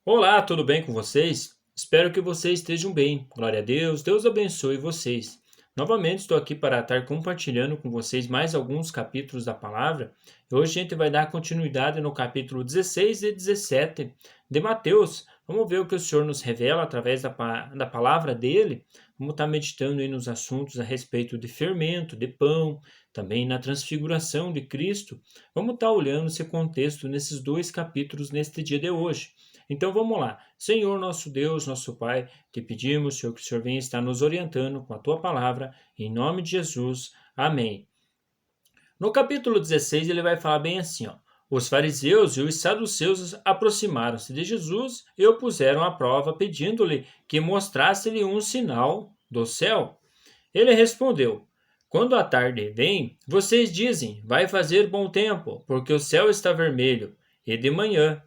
Olá, tudo bem com vocês? Espero que vocês estejam bem. Glória a Deus, Deus abençoe vocês. Novamente estou aqui para estar compartilhando com vocês mais alguns capítulos da palavra. Hoje a gente vai dar continuidade no capítulo 16 e 17 de Mateus. Vamos ver o que o Senhor nos revela através da palavra dele. Vamos estar meditando aí nos assuntos a respeito de fermento, de pão, também na transfiguração de Cristo. Vamos estar olhando esse contexto nesses dois capítulos neste dia de hoje. Então vamos lá. Senhor nosso Deus, nosso Pai, te pedimos, Senhor, que o Senhor venha estar nos orientando com a tua palavra, em nome de Jesus. Amém. No capítulo 16, ele vai falar bem assim, ó. Os fariseus e os saduceus aproximaram-se de Jesus e o puseram à prova, pedindo-lhe que mostrasse-lhe um sinal do céu. Ele respondeu: Quando a tarde vem, vocês dizem, vai fazer bom tempo, porque o céu está vermelho, e de manhã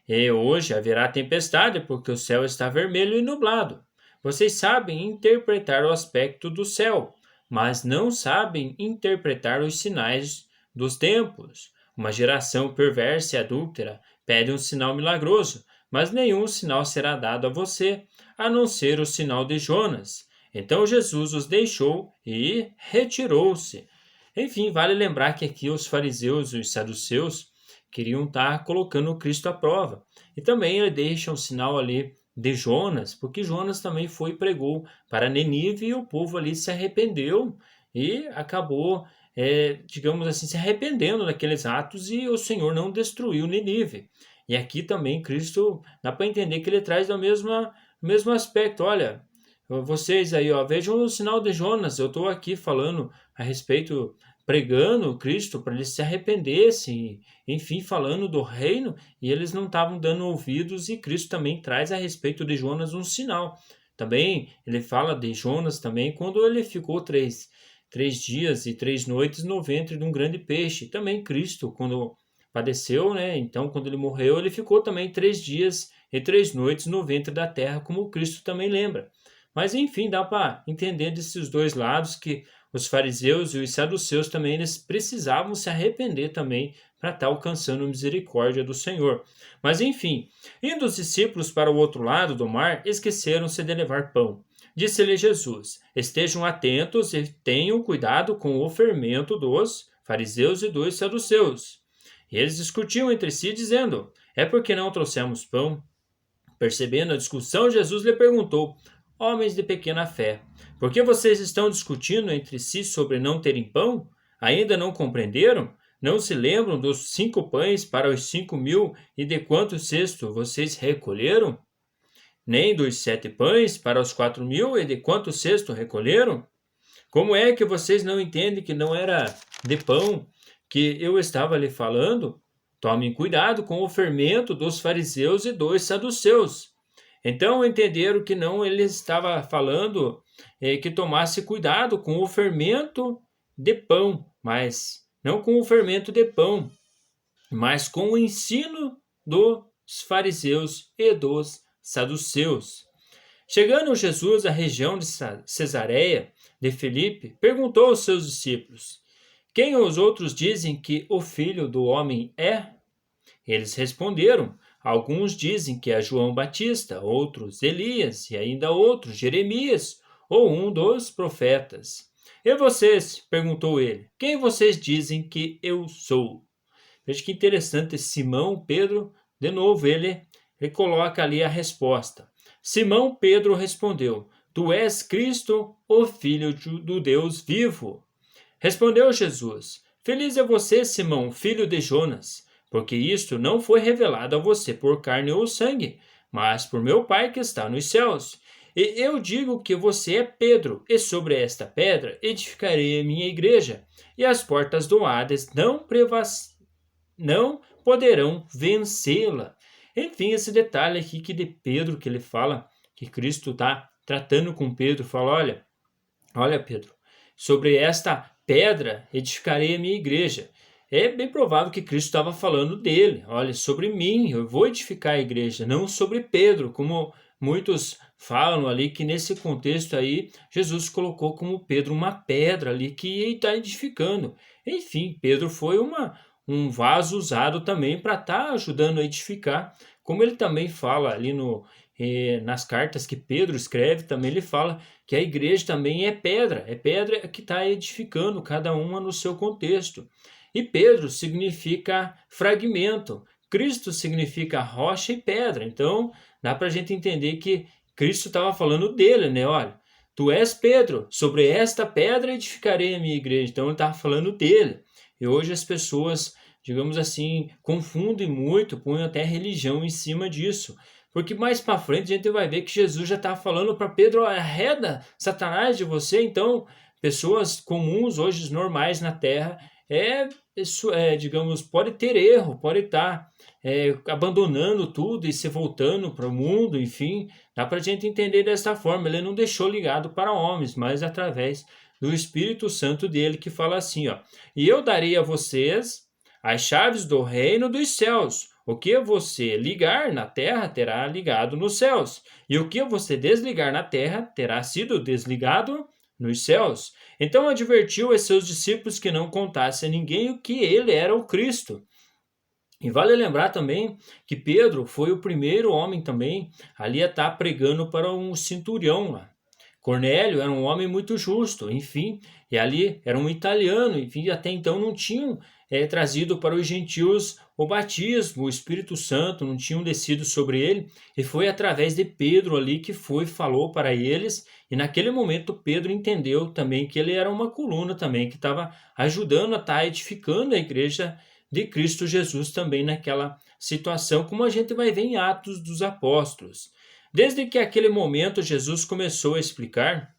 e hoje haverá tempestade, porque o céu está vermelho e nublado. Vocês sabem interpretar o aspecto do céu, mas não sabem interpretar os sinais dos tempos. Uma geração perversa e adúltera pede um sinal milagroso, mas nenhum sinal será dado a você, a não ser o sinal de Jonas. Então Jesus os deixou e retirou-se. Enfim, vale lembrar que aqui os fariseus e os saduceus queriam estar colocando Cristo à prova. E também ele deixa um sinal ali de Jonas, porque Jonas também foi e pregou para Nenive e o povo ali se arrependeu e acabou, digamos assim, se arrependendo daqueles atos e o Senhor não destruiu Nenive. E aqui também Cristo, dá para entender que ele traz o mesmo aspecto. Olha, vocês aí, ó, vejam o sinal de Jonas. Eu estou aqui falando a respeito, pregando Cristo para eles se arrependessem, enfim, falando do reino, e eles não estavam dando ouvidos, e Cristo também traz a respeito de Jonas um sinal. Também ele fala de Jonas também quando ele ficou três dias e 3 noites no ventre de um grande peixe. Também Cristo, quando padeceu, né? Então, quando ele morreu, ele ficou também 3 dias e 3 noites no ventre da terra, como Cristo também lembra. Mas enfim, dá para entender desses dois lados que os fariseus e os saduceus também eles precisavam se arrepender também para estar alcançando a misericórdia do Senhor. Mas enfim, indo os discípulos para o outro lado do mar, esqueceram-se de levar pão. Disse-lhe Jesus: Estejam atentos e tenham cuidado com o fermento dos fariseus e dos saduceus. E eles discutiam entre si, dizendo: É porque não trouxemos pão? Percebendo a discussão, Jesus lhe perguntou: Homens de pequena fé, por que vocês estão discutindo entre si sobre não terem pão? Ainda não compreenderam? Não se lembram dos 5 pães para os 5.000 e de quantos cestos vocês recolheram? Nem dos 7 pães para os 4.000 e de quantos cestos recolheram? Como é que vocês não entendem que não era de pão que eu estava lhe falando? Tomem cuidado com o fermento dos fariseus e dos saduceus. Então entenderam que não ele estava falando que tomasse cuidado com o fermento de pão, mas não com o fermento de pão, mas com o ensino dos fariseus e dos saduceus. Chegando Jesus à região de Cesareia de Filipe, perguntou aos seus discípulos: Quem os outros dizem que o Filho do Homem é? Eles responderam: Alguns dizem que é João Batista, outros Elias e ainda outros Jeremias ou um dos profetas. E vocês? Perguntou ele: Quem vocês dizem que eu sou? Veja que interessante, Simão Pedro, de novo, ele coloca ali a resposta. Simão Pedro respondeu: Tu és Cristo, o Filho do Deus vivo. Respondeu Jesus: Feliz é você, Simão, filho de Jonas, porque isto não foi revelado a você por carne ou sangue, mas por meu Pai que está nos céus. E eu digo que você é Pedro, e sobre esta pedra edificarei a minha igreja, e as portas do Hades não poderão vencê-la. Enfim, esse detalhe aqui que de Pedro, que ele fala, que Cristo está tratando com Pedro, fala: olha Pedro, sobre esta pedra edificarei a minha igreja. É bem provável que Cristo estava falando dele. Olha, sobre mim, eu vou edificar a igreja, não sobre Pedro, como muitos falam ali, que nesse contexto aí, Jesus colocou como Pedro uma pedra ali que está edificando. Enfim, Pedro foi um vaso usado também para estar ajudando a edificar, como ele também fala ali nas cartas que Pedro escreve, também ele fala que a igreja também é pedra que está edificando, cada uma no seu contexto. E Pedro significa fragmento, Cristo significa rocha e pedra. Então, dá para a gente entender que Cristo estava falando dele, né? Olha, tu és Pedro, sobre esta pedra edificarei a minha igreja. Então, ele estava falando dele. E hoje as pessoas, digamos assim, confundem muito, põem até religião em cima disso. Porque mais para frente a gente vai ver que Jesus já estava falando para Pedro: arreda Satanás de você. Então, pessoas comuns, hoje normais na terra, digamos, pode ter erro, pode estar abandonando tudo e se voltando para o mundo, enfim, dá para a gente entender dessa forma. Ele não deixou ligado para homens, mas através do Espírito Santo dele, que fala assim, ó: e eu darei a vocês as chaves do reino dos céus. O que você ligar na terra terá ligado nos céus, e o que você desligar na terra terá sido desligado nos céus. Então advertiu a seus discípulos que não contassem a ninguém o que ele era o Cristo. E vale lembrar também que Pedro foi o primeiro homem também ali a estar pregando para um centurião lá. Cornélio era um homem muito justo, enfim, e ali era um italiano, enfim, até então não tinham trazido para os gentios o batismo, o Espírito Santo, não tinham descido sobre ele, e foi através de Pedro ali que falou para eles, e naquele momento Pedro entendeu também que ele era uma coluna também, que estava ajudando a estar edificando a igreja de Cristo Jesus também naquela situação, como a gente vai ver em Atos dos Apóstolos. Desde que aquele momento Jesus começou a explicar,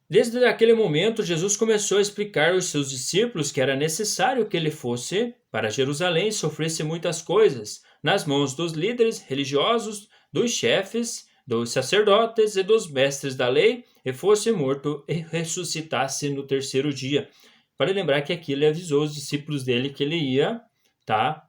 desde aquele momento Jesus começou a explicar aos seus discípulos que era necessário que ele fosse para Jerusalém e sofresse muitas coisas nas mãos dos líderes religiosos, dos chefes, dos sacerdotes e dos mestres da lei, e fosse morto e ressuscitasse no terceiro dia. Para lembrar que aqui ele avisou os discípulos dele que ele ia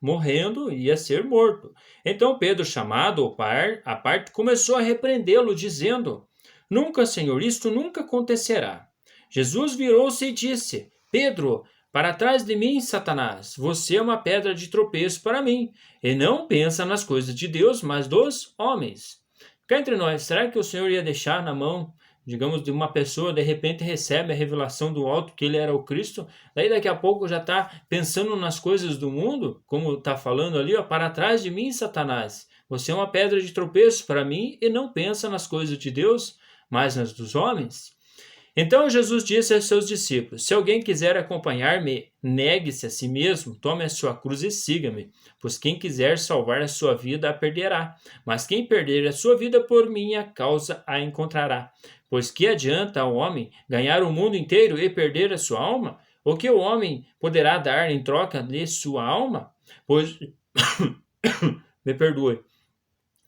morrendo, ia ser morto. Então Pedro, chamado à parte, começou a repreendê-lo, dizendo: nunca, Senhor, isto nunca acontecerá. Jesus virou-se e disse: Pedro, para trás de mim, Satanás, você é uma pedra de tropeço para mim, e não pensa nas coisas de Deus, mas dos homens. Cá entre nós, será que o Senhor ia deixar na mão, digamos, de uma pessoa, de repente recebe a revelação do alto que ele era o Cristo, daí daqui a pouco já está pensando nas coisas do mundo, como está falando ali, ó, para trás de mim, Satanás, você é uma pedra de tropeço para mim e não pensa nas coisas de Deus, mas nas dos homens? Então Jesus disse aos seus discípulos: se alguém quiser acompanhar-me, negue-se a si mesmo, tome a sua cruz e siga-me. Pois quem quiser salvar a sua vida a perderá, mas quem perder a sua vida por minha causa a encontrará. Pois que adianta ao homem ganhar o mundo inteiro e perder a sua alma? O que o homem poderá dar em troca de sua alma? Pois me perdoe.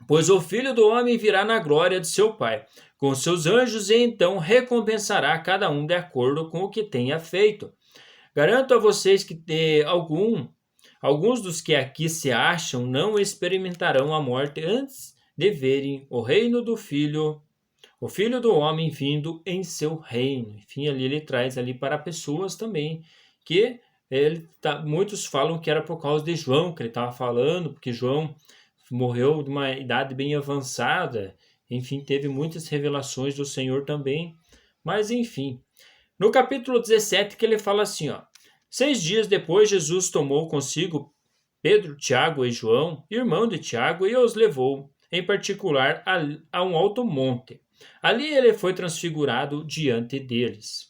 Pois o Filho do Homem virá na glória de seu Pai, com seus anjos, e então recompensará cada um de acordo com o que tenha feito. Garanto a vocês que alguns dos que aqui se acham não experimentarão a morte antes de verem o reino do Filho, o Filho do Homem vindo em seu reino. Enfim, ali ele traz ali para pessoas também que muitos falam que era por causa de João que ele estava falando, porque João morreu de uma idade bem avançada, enfim, teve muitas revelações do Senhor também, mas enfim. No capítulo 17 que ele fala assim, ó: 6 dias depois Jesus tomou consigo Pedro, Tiago e João, irmão de Tiago, e os levou, em particular, a um alto monte. Ali ele foi transfigurado diante deles.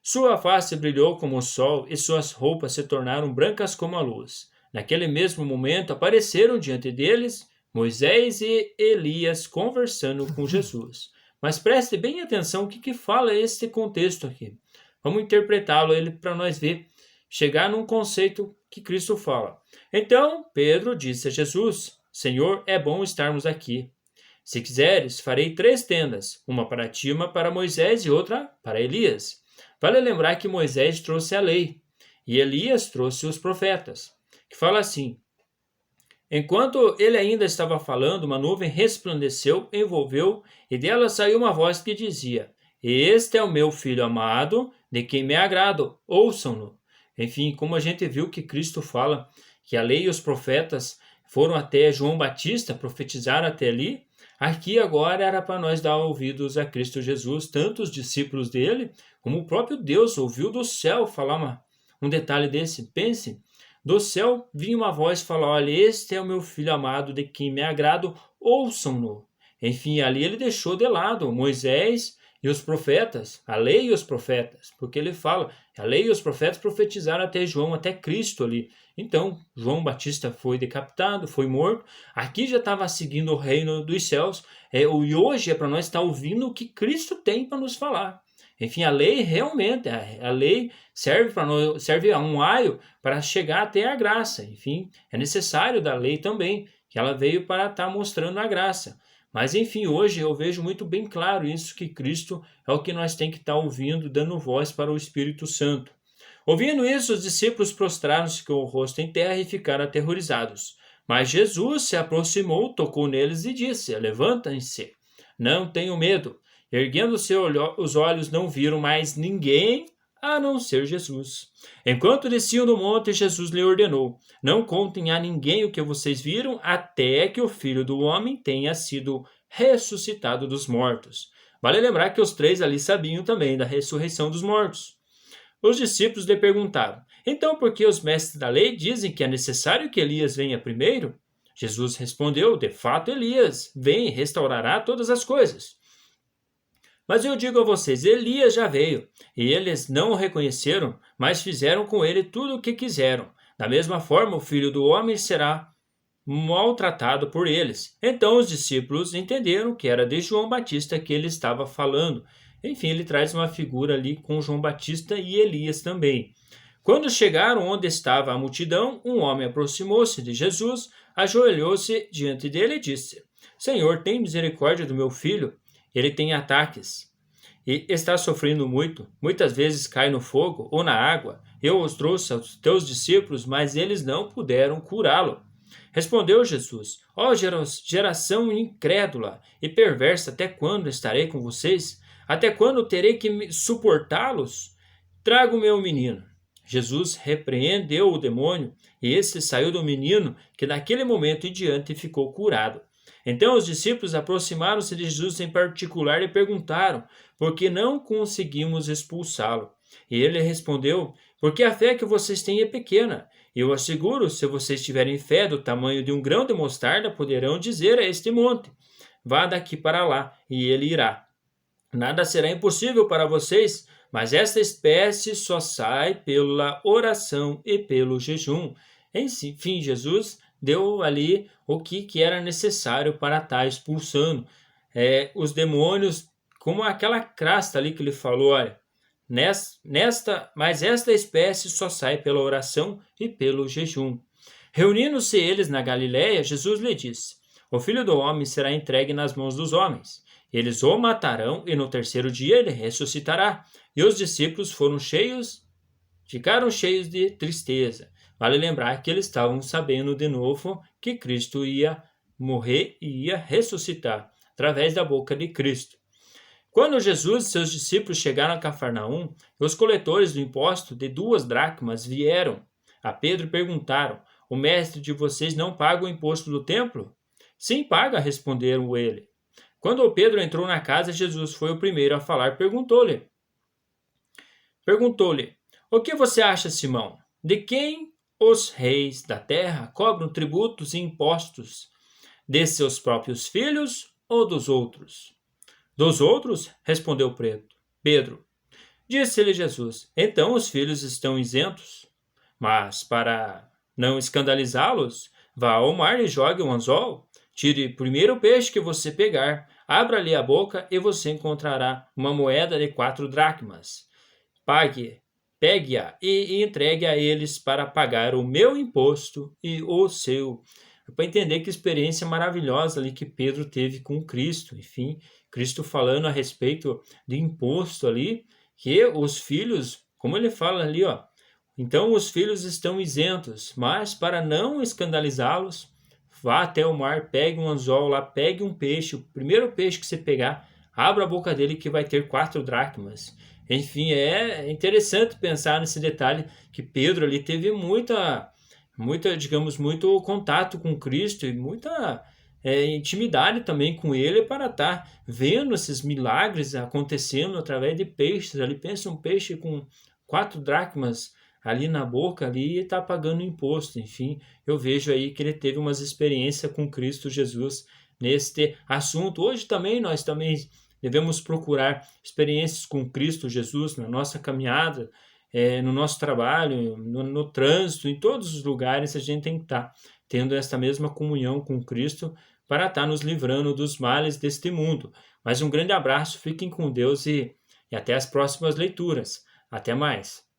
Sua face brilhou como o sol e suas roupas se tornaram brancas como a luz. Naquele mesmo momento apareceram diante deles Moisés e Elias conversando com Jesus. Mas preste bem atenção o que fala esse contexto aqui. Vamos interpretá-lo para nós ver, chegar num conceito que Cristo fala. Então Pedro disse a Jesus: Senhor, é bom estarmos aqui. Se quiseres, farei 3 tendas, uma para ti, uma para Moisés e outra para Elias. Vale lembrar que Moisés trouxe a lei e Elias trouxe os profetas, que fala assim: enquanto ele ainda estava falando, uma nuvem resplandeceu, envolveu, e dela saiu uma voz que dizia: este é o meu filho amado, de quem me agrado, ouçam-no. Enfim, como a gente viu que Cristo fala que a lei e os profetas foram até João Batista, profetizaram até ali, aqui agora era para nós dar ouvidos a Cristo Jesus, tanto os discípulos dele, como o próprio Deus ouviu do céu falar um detalhe desse. Pense, do céu vinha uma voz falar: olha, este é o meu filho amado, de quem me agrado, ouçam-no. Enfim, ali ele deixou de lado Moisés e os profetas, a lei e os profetas, porque ele fala, a lei e os profetas profetizaram até João, até Cristo ali. Então, João Batista foi decapitado, foi morto. Aqui já estava seguindo o reino dos céus. E hoje é para nós estar ouvindo o que Cristo tem para nos falar. Enfim, a lei realmente, a lei serve a um aio para chegar até a graça. Enfim, é necessário da lei também, que ela veio para estar mostrando a graça. Mas enfim, hoje eu vejo muito bem claro isso, que Cristo é o que nós tem que estar ouvindo, dando voz para o Espírito Santo. Ouvindo isso, os discípulos prostraram-se com o rosto em terra e ficaram aterrorizados. Mas Jesus se aproximou, tocou neles e disse: levantem-se, não tenham medo. Erguendo-se os olhos, não viram mais ninguém a não ser Jesus. Enquanto desciam do monte, Jesus lhe ordenou: não contem a ninguém o que vocês viram, até que o Filho do Homem tenha sido ressuscitado dos mortos. Vale lembrar que os três ali sabiam também da ressurreição dos mortos. Os discípulos lhe perguntaram: então por que os mestres da lei dizem que é necessário que Elias venha primeiro? Jesus respondeu: de fato, Elias vem e restaurará todas as coisas. Mas eu digo a vocês, Elias já veio, e eles não o reconheceram, mas fizeram com ele tudo o que quiseram. Da mesma forma, o Filho do Homem será maltratado por eles. Então os discípulos entenderam que era de João Batista que ele estava falando. Enfim, ele traz uma figura ali com João Batista e Elias também. Quando chegaram onde estava a multidão, um homem aproximou-se de Jesus, ajoelhou-se diante dele e disse: Senhor, tem misericórdia do meu filho. Ele tem ataques e está sofrendo muito. Muitas vezes cai no fogo ou na água. Eu os trouxe aos teus discípulos, mas eles não puderam curá-lo. Respondeu Jesus: ó geração incrédula e perversa, até quando estarei com vocês? Até quando terei que suportá-los? Traga o meu menino. Jesus repreendeu o demônio e esse saiu do menino, que daquele momento em diante ficou curado. Então os discípulos aproximaram-se de Jesus em particular e perguntaram: por que não conseguimos expulsá-lo? E ele respondeu: porque a fé que vocês têm é pequena. Eu asseguro, se vocês tiverem fé do tamanho de um grão de mostarda, poderão dizer a este monte: vá daqui para lá, e ele irá. Nada será impossível para vocês, mas esta espécie só sai pela oração e pelo jejum. Enfim, Jesus deu ali o que era necessário para estar expulsando os demônios, como aquela crasta ali que ele falou, olha, mas esta espécie só sai pela oração e pelo jejum. Reunindo-se eles na Galiléia, Jesus lhe disse: o Filho do Homem será entregue nas mãos dos homens. Eles o matarão e no terceiro dia ele ressuscitará. E os discípulos ficaram cheios de tristeza. Vale lembrar que eles estavam sabendo de novo que Cristo ia morrer e ia ressuscitar através da boca de Cristo. Quando Jesus e seus discípulos chegaram a Cafarnaum, os coletores do imposto de 2 dracmas vieram a Pedro e perguntaram: o mestre de vocês não paga o imposto do templo? Sim, paga, responderam ele. Quando Pedro entrou na casa, Jesus foi o primeiro a falar. Perguntou-lhe: o que você acha, Simão? De quem os reis da terra cobram tributos e impostos? De seus próprios filhos ou dos outros? Dos outros, respondeu Pedro. Disse-lhe Jesus: então os filhos estão isentos? Mas para não escandalizá-los, vá ao mar e jogue um anzol. Tire primeiro o peixe que você pegar, abra-lhe a boca e você encontrará uma moeda de 4 dracmas. Pegue-a e entregue a eles para pagar o meu imposto e o seu. Para entender que experiência maravilhosa ali que Pedro teve com Cristo. Enfim, Cristo falando a respeito de imposto ali, que os filhos, como ele fala ali, ó, então os filhos estão isentos, mas para não escandalizá-los, vá até o mar, pegue um anzol lá, pegue um peixe, o primeiro peixe que você pegar, abra a boca dele que vai ter 4 dracmas. Enfim, é interessante pensar nesse detalhe que Pedro ali teve muita digamos, muito contato com Cristo e muita intimidade também com Ele para estar vendo esses milagres acontecendo através de peixes. Ali pensa um peixe com 4 dracmas ali na boca ali e está pagando imposto. Enfim, eu vejo aí que ele teve umas experiências com Cristo Jesus neste assunto. Hoje também nós também devemos procurar experiências com Cristo Jesus na nossa caminhada, no nosso trabalho, no trânsito, em todos os lugares a gente tem que estar tendo esta mesma comunhão com Cristo para estar nos livrando dos males deste mundo. Mas um grande abraço, fiquem com Deus e até as próximas leituras. Até mais.